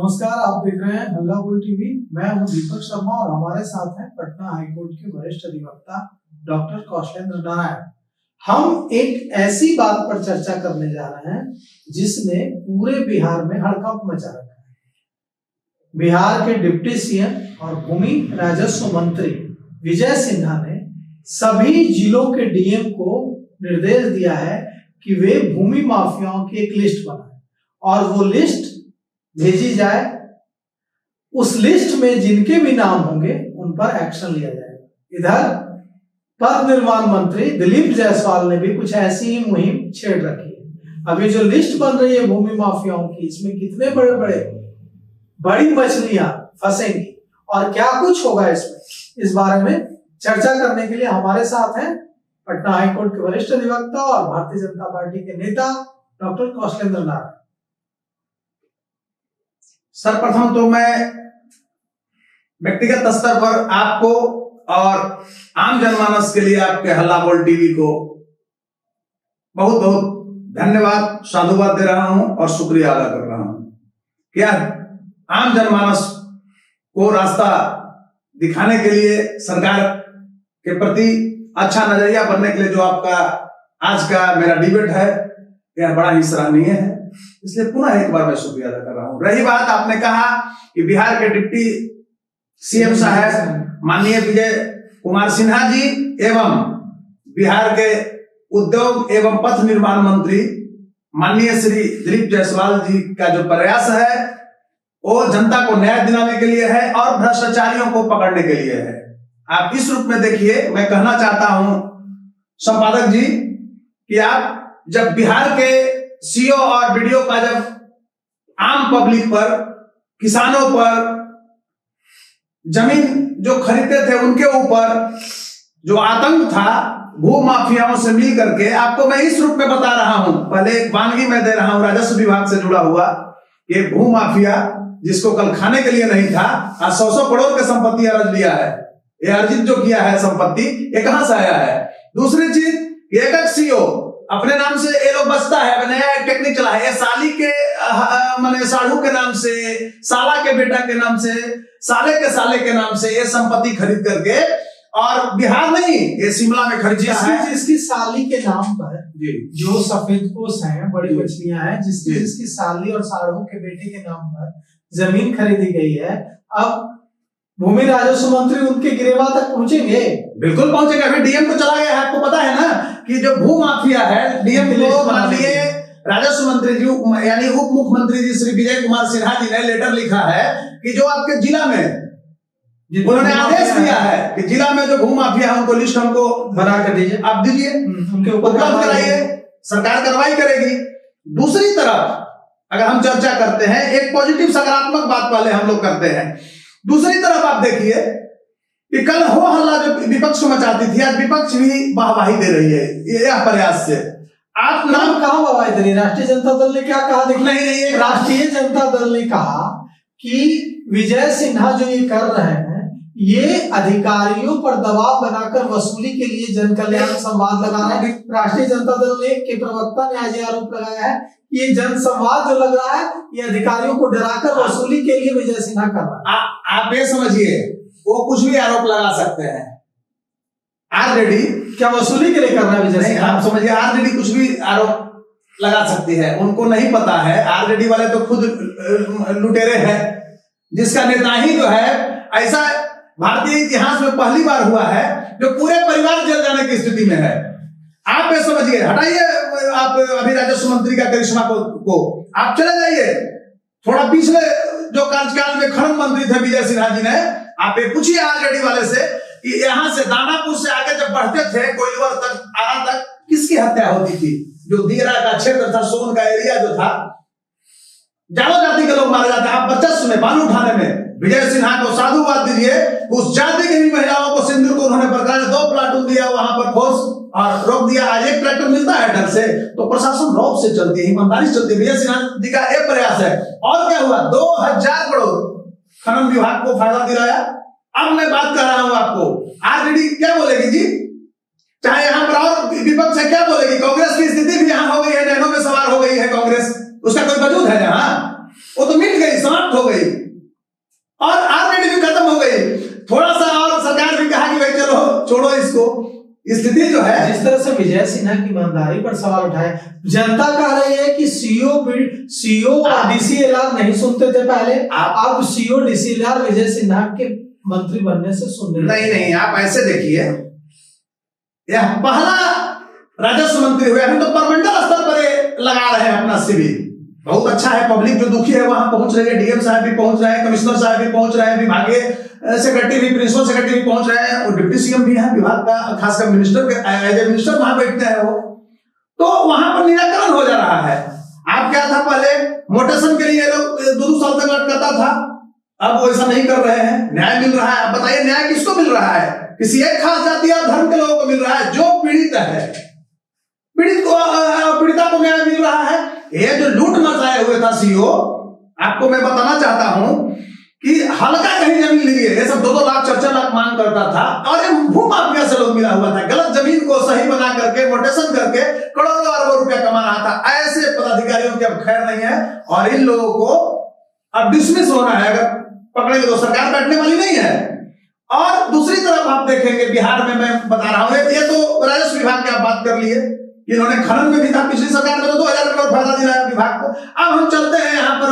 नमस्कार, आप देख रहे हैं हल्ला बोल टीवी। मैं हूं दीपक शर्मा और हमारे साथ हैं पटना हाईकोर्ट के वरिष्ठ अधिवक्ता डॉक्टर कौशलेंद्र नारायण। हम एक ऐसी बात पर चर्चा करने जा रहे हैं जिसने पूरे बिहार में हड़कंप मचा रखा है। बिहार के डिप्टी सीएम और भूमि राजस्व मंत्री विजय सिन्हा ने सभी जिलों के डीएम को निर्देश दिया है कि वे भूमि माफियाओं की एक लिस्ट बनाएं और वो लिस्ट भेजी जाए। उस लिस्ट में जिनके भी नाम होंगे उन पर एक्शन लिया जाएगा। इधर पथ निर्माण मंत्री दिलीप जायसवाल ने भी कुछ ऐसी ही मुहिम छेड़ रखी है। अभी जो लिस्ट बन रही है भूमि माफियाओं की, इसमें कितने बड़ी मछलियां फंसेंगी और क्या कुछ होगा इसमें, इस बारे में चर्चा करने के लिए हमारे साथ हैं पटना हाईकोर्ट के वरिष्ठ अधिवक्ता और भारतीय जनता पार्टी के नेता डॉक्टर कौशलेंद्र नारायण। सर्वप्रथम तो मैं व्यक्तिगत स्तर पर आपको और आम जनमानस के लिए आपके हल्ला बोल टीवी को बहुत बहुत धन्यवाद, साधुवाद दे रहा हूं और शुक्रिया अदा कर रहा हूं। क्या आम जनमानस को रास्ता दिखाने के लिए, सरकार के प्रति अच्छा नजरिया बनने के लिए जो आपका आज का मेरा डिबेट है, यह बड़ा ही सराहनीय है। इसलिए पुनः एक बार मैं शुक्रिया अदा कर रहा हूं। रही बात, आपने कहा कि बिहार के डिप्टी सीएम साहब माननीय विजय कुमार सिन्हा जी एवं बिहार के उद्योग एवं पथ निर्माण मंत्री माननीय श्री दिलीप जायसवाल जी का जो प्रयास है वो जनता को न्याय दिलाने के लिए है और भ्रष्टाचारियों को पकड़ने के लिए है। आप इस रूप में देखिए, मैं कहना चाहता हूं संपादक जी कि आप जब बिहार के सीओ और बीडीओ का जब आम पब्लिक पर, किसानों पर, जमीन जो खरीदते थे उनके ऊपर जो आतंक था भू माफियाओं से मिल करके, आपको मैं इस रूप में बता रहा हूं। पहले एक वानगी मैं दे रहा हूं राजस्व विभाग से जुड़ा हुआ। ये भू माफिया जिसको कल खाने के लिए नहीं था, आज 100 करोड़ की संपत्ति अर्ज लिया है। ये अर्जित जो किया है संपत्ति, ये कहां से आया है? दूसरी चीज, एक सीओ अपने नाम से ये लोग बचता है, नया एक टेक्निक चला है, साली के माने साढ़ू के नाम से, साला के बेटा के नाम से, साले के नाम से ये संपत्ति खरीद करके, और बिहार नहीं, ये शिमला में खरीदा है। जिसकी साली के नाम पर जो सफेदपोश हैं, बड़ी मछलियां हैं, जिसकी साली और साढ़ू के बेटे के नाम पर जमीन खरीदी गई है, अब भूमि राजस्व मंत्री उनके गिरेवा तक पहुंचेंगे? बिल्कुल पहुंचेंगे। अभी डीएम को चला गया है, आपको पता है ना कि जो भू माफिया है, डीएम को माननीय राजस्व मंत्री जी यानी उप मुख्यमंत्री जी श्री विजय कुमार सिन्हा जी ने लेटर लिखा है कि जो आपके जिला में उन्होंने आदेश दिया है कि जिला में जो भू माफिया है उनको लिस्ट हमको बना कर दीजिए, आप दीजिए, उनके ऊपर कराइए, सरकार कार्रवाई करेगी। दूसरी तरफ अगर हम चर्चा करते हैं, एक पॉजिटिव सकारात्मक बात पहले हम लोग करते हैं। दूसरी तरफ आप देखिए कि कल हो हल्ला जो विपक्ष को मचाती थी, आज विपक्ष भी वाहवाही दे रही है यह प्रयास से। आप नाम कहां वाहवाही दे रही है? राष्ट्रीय जनता दल ने क्या कहा? नहीं, राष्ट्रीय जनता दल ने कहा कि विजय सिन्हा जो ये कर रहे हैं, ये अधिकारियों पर दबाव बनाकर वसूली के लिए जन कल्याण संवाद लगा रहे हैं। राष्ट्रीय जनता दल ने के प्रवक्ता ने आज आरोप लगाया है कि ये जन संवाद जो लग रहा है, ये अधिकारियों को डराकर वसूली के लिए विजय सिन्हा कर रहा है। आप ये समझिए, वो कुछ भी आरोप लगा सकते हैं। आरजेडी क्या वसूली के लिए कर रहा है विजय सिन्हा? आप समझिए, आरजेडी कुछ भी आरोप लगा सकती है, उनको नहीं पता है। आरजेडी वाले तो खुद लुटेरे हैं, जिसका नेता ही जो है, ऐसा भारतीय इतिहास में पहली बार हुआ है जो पूरे परिवार जेल जाने की स्थिति में है। आप ये समझिए, हटाइए आप अभी राजस्व मंत्री का करिश्मा को आप चले जाइए थोड़ा पिछले जो कार्यकाल में खनन मंत्री थे विजय सिन्हा जी ने। आप ये पूछिए आरजेडी वाले से कि यहाँ से दानापुर से आगे जब बढ़ते थे कोइलवर तक, आरा तक, किसकी हत्या होती थी? जो दिगरा का क्षेत्र था, सोन का एरिया जो था, जानो जाति के लोग मारे जाते हैं। आप वर्चस्व में, बालू उठाने में विजय सिन्हा को साधुवाद दीजिए। उस जाति की भी महिलाओं को सिंदूर को उन्होंने बरकरार 2 प्लाटून दिया वहां पर फोर्स और रोक दिया। आज एक ट्रैक्टर मिलता है ढंग से, तो प्रशासन रौब से चलती है, ईमानदारी से चलती है। विजय सिन्हा जी का एक प्रयास है। और क्या हुआ? 2000 करोड़ खनन विभाग को फायदा दिलाया। अब मैं बात कर रहा हूं आपको, आरजेडी क्या बोलेगी जी? चाहे यहां पर और विपक्ष है, क्या बोलेगी? कांग्रेस की स्थिति भी यहां हो गई है, नैनो में सवार हो गई है कांग्रेस। उसका कोई वजूद है जहां? वो तो मिट गई, समाप्त हो गई। जिस तरह से विजय सिन्हा की ईमानदारी पर सवाल उठाए, जनता कह रही है कि सीओ और डीसीएलआर नहीं सुनते थे पहले, अब सीओ डीसीएलआर विजय सिन्हा के मंत्री बनने से सुनने नहीं, आप ऐसे देखिए, यह पहला राजस्व मंत्री हुए, अभी तो परमंडल स्तर पर लगा रहे हैं अपना शिविर। बहुत अच्छा है, पब्लिक जो दुखी है वहां पहुंच रही है, डीएम साहब भी पहुंच रहे हैं, कमिश्नर साहब भी पहुंच रहे हैं, विभागीय सेक्रेटरी भी, प्रिंसिपल सेक्रेटरी भी पहुंच रहे हैं, और डिप्टी सीएम भी है विभाग का, खासकर मिनिस्टर के एज ए मिनिस्टर वहां बैठते हैं वो, तो वहां पर निराकरण हो जा रहा है। आप क्या था, पहले मोटेशन के लिए लोग 2-2 साल तक लटकाता था, अब वो ऐसा नहीं कर रहे हैं, न्याय मिल रहा है। अब बताइए न्याय किसको मिल रहा है? किसी एक खास जाति या धर्म के लोगों को मिल रहा है, जो पीड़ित है, पीड़िता को न्याय मिल रहा है। ये जो लूट मचाए हुए था सीओ, आपको मैं बताना चाहता हूं कि हल्का कहीं जमीन लिए, ये सब 2-2 लाख 4-4 लाख मांग करता था, और ये भू माफिया से लोग मिला हुआ था, गलत जमीन को सही बना करके मोटेशन करके करोड़ों अरबों रुपया कमा रहा था। ऐसे पदाधिकारियों की अब खैर नहीं है, और इन लोगों को अब डिसमिस होना है, अगर पकड़ेंगे तो सरकार बैठने वाली नहीं है। और दूसरी तरफ आप देखेंगे बिहार में, मैं बता रहा हूं, ये तो राजस्व विभाग की आप बात कर लिए, इन्होंने खनन में भी था, पिछली सरकार में तो 2000 करोड़ फायदा दिलाया विभाग को। अब हम चलते हैं यहाँ पर,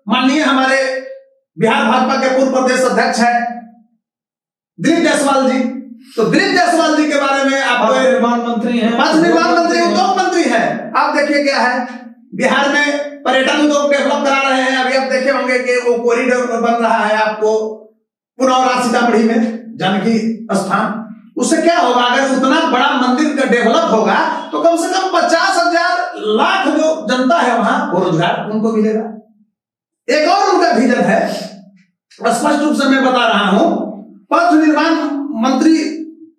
माननीय हमारे बिहार भाजपा के पूर्व प्रदेश अध्यक्ष है दिलीप जायसवाल जी। तो दिलीप जायसवाल जी के बारे में आप निर्माण मंत्री हैं, पथ निर्माण मंत्री, उद्योग मंत्री हैं। आप देखिए क्या है, बिहार में पर्यटन उद्योग डेवलप करा रहे हैं। अभी आप देखे होंगे कि वो कॉरिडोर बन रहा है आपको पुनौरा सीतामढ़ी में, जानकी स्थान। उससे क्या होगा, अगर उतना बड़ा मंदिर का डेवलप होगा तो कम से कम 50,000 लाख जो जनता है वहां, वो रोजगार उनको मिलेगा। एक और उनका विजन है, स्पष्ट रूप से मैं बता रहा हूं, पथ निर्माण मंत्री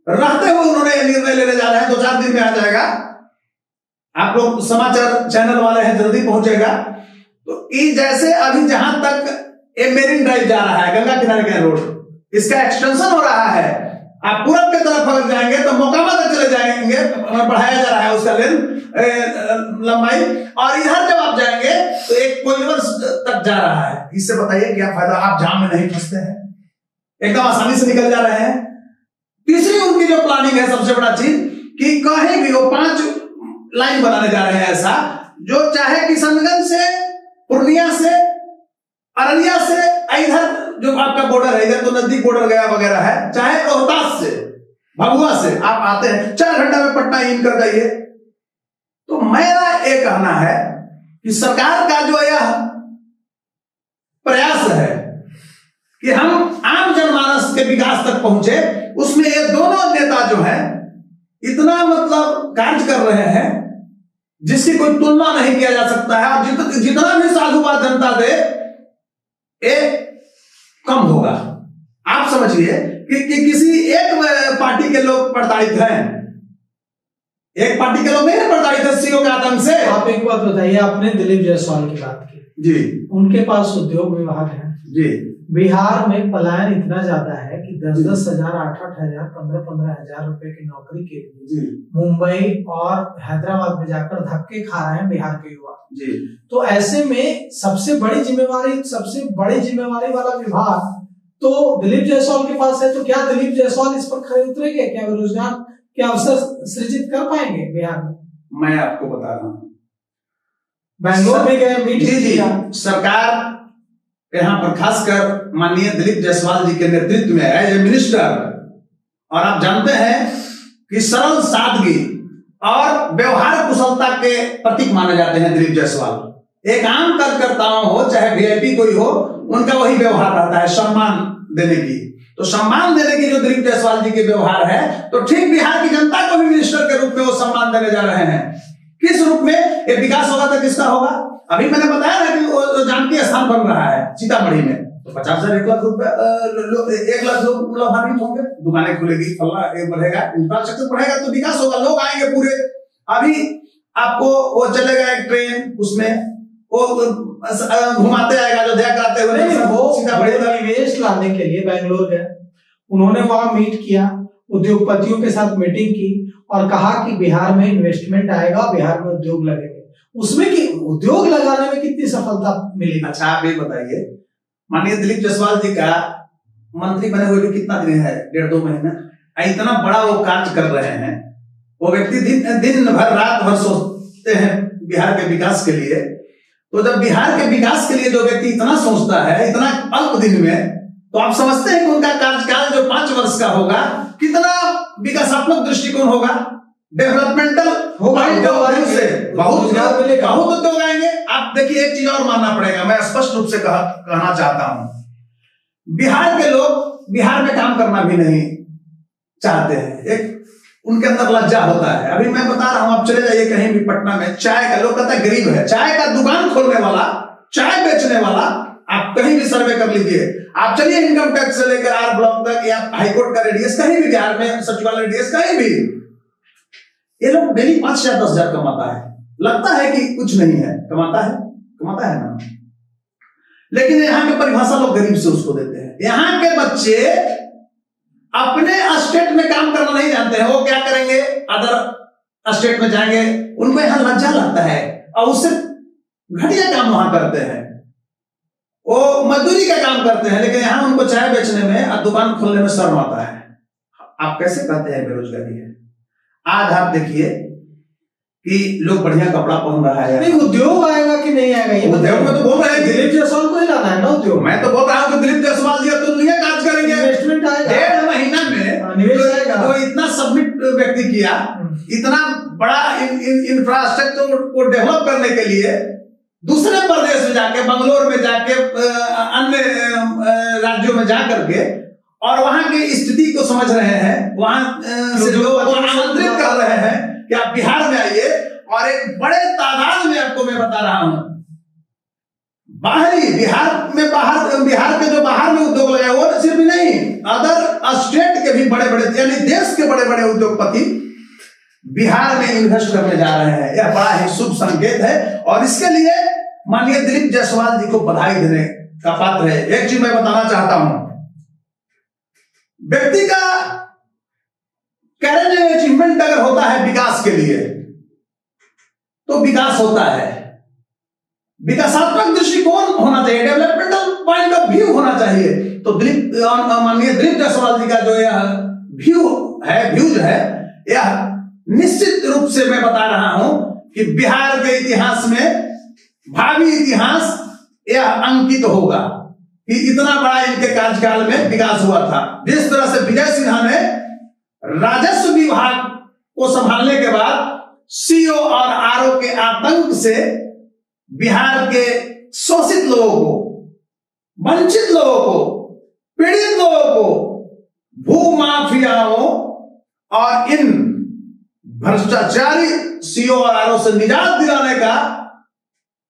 रहते हुए उन्होंने निर्णय लेने जा रहे हैं, 2-4 दिन में आ जाएगा। आप लोग समाचार चैनल वाले हैं, जल्दी पहुंचेगा। तो ये जैसे अभी जहां तक ये मेरीन ड्राइव जा रहा है, गंगा किनारे का रोड, इसका एक्सटेंशन हो रहा है। आप पूरब की तरफ अगर जाएंगे तो मोकामा तक चले जाएंगे, बढ़ाया जा रहा है उसका लंबाई, और इधर जब आप जाएंगे तो एक कोयलवर तक जा रहा है। इससे बताइए क्या फायदा, आप जाम में नहीं फंसते हैं, एकदम आसानी से निकल जा रहे हैं। तीसरी उनकी जो प्लानिंग है, सबसे बड़ा चीज, कि कहीं भी वो 5 लाइन बनाने जा रहे हैं ऐसा, जो चाहे किशनगंज से, पूर्णिया से, अररिया से, इधर जो आपका बॉर्डर है, इधर तो नजदीक बॉर्डर गया वगैरह है, चाहे रोहतास से, भभुआ से आप आते हैं, 4 घंटा में पटना इन कर जाइए। तो मेरा ये कहना है कि सरकार का जो यह प्रयास है कि हम आम जनमानस के विकास तक पहुंचे, उसमें ये दोनों नेता जो हैं इतना मतलब कार्य कर रहे हैं जिसकी कोई तुलना नहीं किया जा सकता है। और जितना भी साधुवाद जनता दे, ये कम होगा। आप समझिए कि किसी एक पार्टी के लोग प्रताड़ित हैं, एक पार्टी के लोग नहीं प्रताड़ित है सीओ के आतंक से। आप एक बात बताइए, आपने दिलीप जायसवाल की बात की जी, उनके पास उद्योग विभाग है जी। बिहार में पलायन इतना ज्यादा है कि 10-10 हजार, 8-8 हजार, 15-15 हजार रुपए की नौकरी के लिए मुंबई और हैदराबाद में जाकर धक्के खा रहे हैं बिहार के युवा जी। तो ऐसे में सबसे बड़ी जिम्मेवारी वाला विभाग तो दिलीप जायसवाल के पास है। तो क्या दिलीप जायसवाल इस पर खड़े उतरेंगे? क्या वे रोजगार के अवसर सृजित कर पाएंगे बिहार में? मैं आपको बता रहा हूँ, बैंगलोर में गए मीटिंग जी, सरकार यहाँ पर खासकर माननीय दिलीप जायसवाल जी के नेतृत्व में एज ए मिनिस्टर, और आप जानते हैं कि सरल सादगी और व्यवहार कुशलता के प्रतीक माने जाते हैं दिलीप जायसवाल। एक आम कार्यकर्ताओं हो चाहे वीआईपी कोई हो, उनका वही व्यवहार रहता है, सम्मान देने की। तो सम्मान देने की जो दिलीप जायसवाल जी के व्यवहार है, तो ठीक बिहार की जनता को भी मिनिस्टर के रूप में वो सम्मान देने जा रहे हैं। किस रूप में ये विकास होगा तो किसका होगा? अभी मैंने बताया ना कि वो जानकी स्थान बन रहा है सीतामढ़ी में, तो 50,000 1 लाख रुपए 1 लाख लोग लाभान्वित होंगे, दुकानें खुलेगी, फल्ला बढ़ेगा, इंफ्रास्ट्रक्चर बढ़ेगा तो विकास होगा, लोग आएंगे पूरे। अभी आपको वो चलेगा एक ट्रेन, उसमें वो घुमाते आएगा जो दया कराते हुए सीतामढ़ी निवेश लाने के लिए बैंगलोर गए, उन्होंने वहां मीट किया, उद्योगपतियों के साथ मीटिंग की और कहा कि बिहार में इन्वेस्टमेंट आएगा, बिहार में उद्योग लगेंगे। उसमें कि उद्योग लगाने में कितनी सफलता मिलेगी? अच्छा आप ये बताइए, माननीय दिलीप जायसवाल जी का मंत्री बने हुए भी कितना दिन है, 1.5-2 महीना, इतना बड़ा वो कार्य कर रहे हैं, वो व्यक्ति दिन भर रात भर सोचते हैं बिहार के विकास के लिए। तो जब बिहार के विकास के लिए जो व्यक्ति इतना सोचता है इतना अल्प दिन में, तो आप समझते हैं कि उनका कार्यकाल जो 5 वर्ष का होगा कितना विकासात्मक दृष्टिकोण होगा, डेवलपमेंटल होगा। बहुत उद्योग आएंगे। आप देखिए, एक चीज और मानना पड़ेगा, मैं स्पष्ट रूप से कहना चाहता हूं, बिहार के लोग बिहार में काम करना भी नहीं चाहते हैं। एक उनके अंदर लज्जा होता है। अभी मैं बता रहा हूं, आप चले जाइए कहीं भी पटना में, चाय का लोग कहता है गरीब है, चाय का दुकान खोलने वाला, चाय बेचने वाला, आप कहीं भी सर्वे कर लीजिए। आप चलिए इनकम टैक्स से लेकर आर ब्लॉक तक या हाईकोर्ट का रेडियस, कहीं भी बिहार में सचिवालय रेडियस, कहीं भी ये लोग डेली 5 या 10 हजार कमाता है। लगता है कि कुछ नहीं है, कमाता है ना। लेकिन यहाँ के परिभाषा लोग गरीब से उसको देते हैं। यहाँ के बच्चे अपने स्टेट में काम करना नहीं जानते हैं, वो क्या करेंगे, अदर स्टेट में जाएंगे, उनको यहाँ लज्जा लगता है और उससे घटिया काम वहां करते हैं, वो मजदूरी का काम करते हैं। लेकिन यहाँ उनको चाय बेचने में और दुकान खोलने में शर्म आता है। आप कैसे कहते हैं बेरोजगारी है? आज आप देखिए कि लोग बढ़िया कपड़ा पहन रहा है, नहीं उद्योग आएगा कि नहीं आएगा, ये उद्योग में तो बोल रहे हैं दिलीप जायसवाल को ही लाना है ना उद्योग। मैं तो बोल रहा हूँ कि दिलीप जायसवाल जी अब तो दुनिया काज करेंगे, इन्वेस्टमेंट आएगा, 1.5 महीना में निवेश आएगा। तो इतना सबमिट व्यक्ति किया, इतना बड़ा इंफ्रास्ट्रक्चर को डेवलप करने के लिए दूसरे प्रदेश में जाके, बंगलोर में जाके, अन्य राज्यों में जाकर के, और वहां की स्थिति को समझ रहे हैं, वहां से लोगों को आमंत्रित कर रहे हैं कि आप बिहार में आइए। और एक बड़े तादाद में आपको मैं बता रहा हूं, बाहरी बिहार के जो बाहर में उद्योग लगाए, वो सिर्फ नहीं, अदर स्टेट के भी बड़े बड़े, यानी देश के बड़े बड़े उद्योगपति बिहार में इन्वेस्ट करने जा रहे हैं। यह बड़ा ही शुभ संकेत है और इसके लिए माननीय दिलीप जायसवाल जी को बधाई देने का पात्र है। एक चीज मैं बताना चाहता हूं, व्यक्ति का कैरियर अचीवमेंट अगर होता है विकास के लिए, तो विकास होता है। विकासात्मक दृष्टिकोण होना चाहिए, डेवलपमेंटल पॉइंट ऑफ व्यू होना चाहिए। तो माननीय दिलीप जायसवाल जी का जो यह व्यूज है, यह निश्चित रूप से मैं बता रहा हूं कि बिहार के इतिहास में, भावी इतिहास यह अंकित होगा कि इतना बड़ा इनके कार्यकाल में विकास हुआ था। जिस तरह से विजय सिन्हा ने राजस्व विभाग को संभालने के बाद सीओ और आरओ के आतंक से बिहार के शोषित लोगों को, वंचित लोगों को, पीड़ित लोगों को, भूमाफियाओं और इन भ्रष्टाचारी सीओ और आरओ से निजात दिलाने का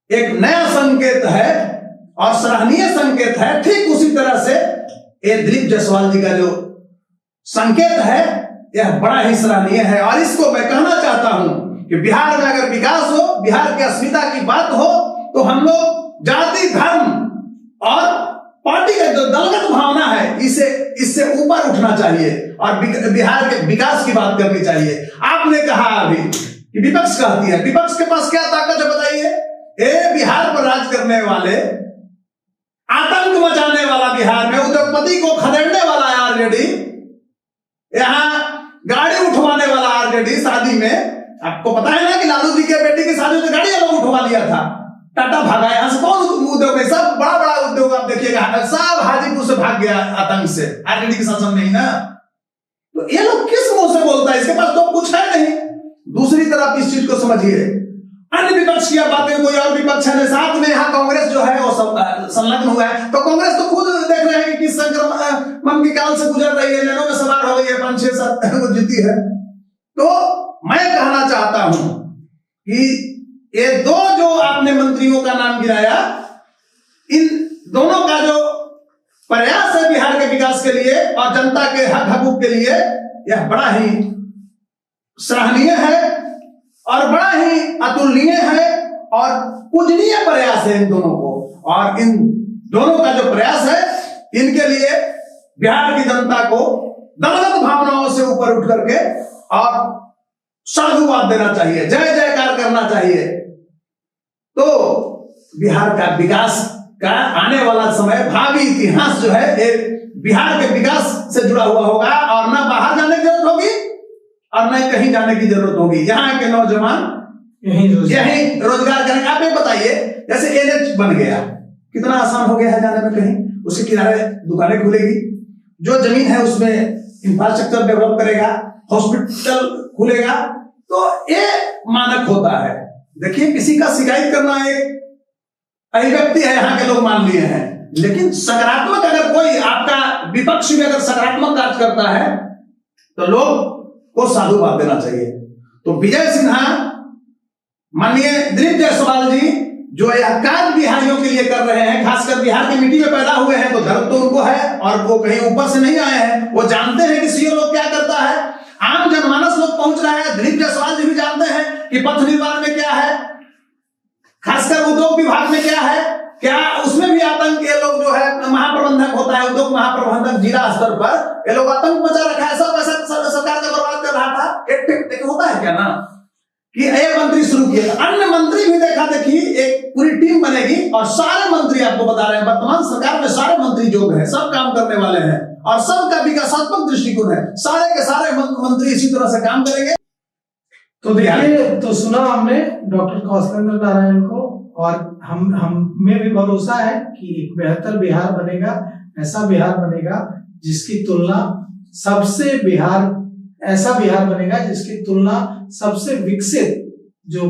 एक नया संकेत है और सराहनीय संकेत है। ठीक उसी तरह से ये दिलीप जायसवाल जी का जो संकेत है, यह बड़ा ही सराहनीय है। और इसको मैं कहना चाहता हूं कि बिहार में अगर विकास हो, बिहार की अस्मिता की बात हो, तो हम लोग जाति, धर्म और पार्टी का जो दलगत भावना है, इससे ऊपर उठना चाहिए और बिहार के विकास की बात करनी चाहिए। आपने कहा अभी कि विपक्ष कहती है, विपक्ष के पास क्या ताकत है बताइए? बिहार पर राज करने वाले, आतंक मचाने वाला, बिहार में उद्योगपति को खदेड़ने वाला है ऑलरेडी, यहाँ गाड़ी उठवाने वाला ऑलरेडी। शादी में आपको पता है ना कि लालू जी के बेटी की शादी में गाड़ी अलग उठवा लिया था, टाटा भागा। यहाँ से कौन उद्योग है? सब बड़ा बड़ा उद्योग आप देखिएगा, सब हाजीपुर से भाग गया आतंक से, आरजेडी के शासन में ही ना। तो ये लोग किस मुंह से बोलता है? इसके पास तो कुछ है नहीं। दूसरी तरफ इस चीज को समझिए, अन्य विपक्ष की बातें, कोई और विपक्ष है, साथ में यहाँ कांग्रेस जो है वो सब संलग्न हुआ है। तो कांग्रेस तो खुद देख रहे हैं कि किस संक्रमण की काल से गुजर रही है, लेनों में सवार हो गई है, 5, 6, 7 वो जीती है। तो मैं कहना चाहता हूं कि ये दो जो आपने मंत्रियों का नाम गिराया, इन दोनों का जो प्रयास है बिहार के विकास के लिए और जनता के हक हकूक के लिए, यह बड़ा ही सराहनीय है और बड़ा ही अतुलनीय है और पूजनीय प्रयास है इन दोनों को। और इन दोनों का जो प्रयास है, इनके लिए बिहार की जनता को दलगत भावनाओं से ऊपर उठ करके और साधुवाद देना चाहिए, जय जयकार करना चाहिए। तो बिहार का विकास का आने वाला समय, भावी इतिहास जो है, बिहार के विकास से जुड़ा हुआ होगा और ना बाहर जाने की जरूरत होगी और न कहीं जाने की जरूरत होगी। यहाँ के नौजवान यही रोजगार करेंगे। आप ये बताइए, जैसे NH बन गया, कितना आसान हो गया है जाने में कहीं, उसके किनारे दुकानें खुलेगी, जो जमीन है उसमें इंफ्रास्ट्रक्चर डेवलप करेगा, हॉस्पिटल खुलेगा, तो ये मानक होता है। देखिए, किसी का शिकायत करना एक अभिव्यक्ति है, यहाँ के लोग मान लिए हैं, लेकिन सकारात्मक अगर कोई आपका विपक्ष में अगर सकारात्मक कार्य करता है तो लोग को साधुवाद देना चाहिए। तो विजय सिन्हा, माननीय दिलीप जायसवाल जी, जो यह कार्य बिहारियों के लिए कर रहे हैं, खासकर बिहार की मिट्टी में पैदा हुए हैं, तो धर्म तो उनको है और वो कहीं ऊपर से नहीं आए हैं। वो जानते हैं कि सीओ लोग क्या करता है, आम जनमानस लोग पहुंच रहा है। दिलीप जायसवाल जी भी जानते हैं कि पथ निर्माण में क्या है, खासकर उद्योग विभाग में क्या है, क्या उसमें भी आतंक के लोग जो है, महाप्रबंधक होता है, उद्योग महाप्रबंधक जिला स्तर पर, ये लोग आतंक मचा रखा है। सब ऐसा सरकार का बर्बाद कर रहा था। एक होता है क्या ना कि एक मंत्री शुरू किया, अन्य मंत्री भी देखा देखी, एक पूरी टीम बनेगी और सारे मंत्री, आपको बता रहे हैं वर्तमान सरकार में सारे मंत्री जो है सब काम करने वाले हैं और सबका विकासात्मक दृष्टिकोण है, सारे के सारे मंत्री इसी तरह से काम करेंगे। तो देखिए, तो सुना हमने डॉक्टर कौशलेंद्र नारायण को, और हम में भी भरोसा है कि एक बेहतर बिहार बनेगा, ऐसा बिहार बनेगा जिसकी तुलना सबसे ऐसा बिहार बनेगा जिसकी तुलना सबसे विकसित जो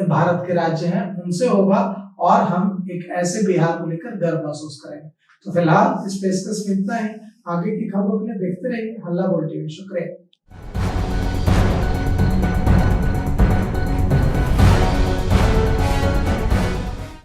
भारत के राज्य हैं उनसे होगा, और हम एक ऐसे बिहार को लेकर गर्व महसूस करेंगे। तो फिलहाल इस पेशकश में इतना ही। आगे की खबरों के लिए देखते रहिए हल्ला बोल टीवी। शुक्रिया।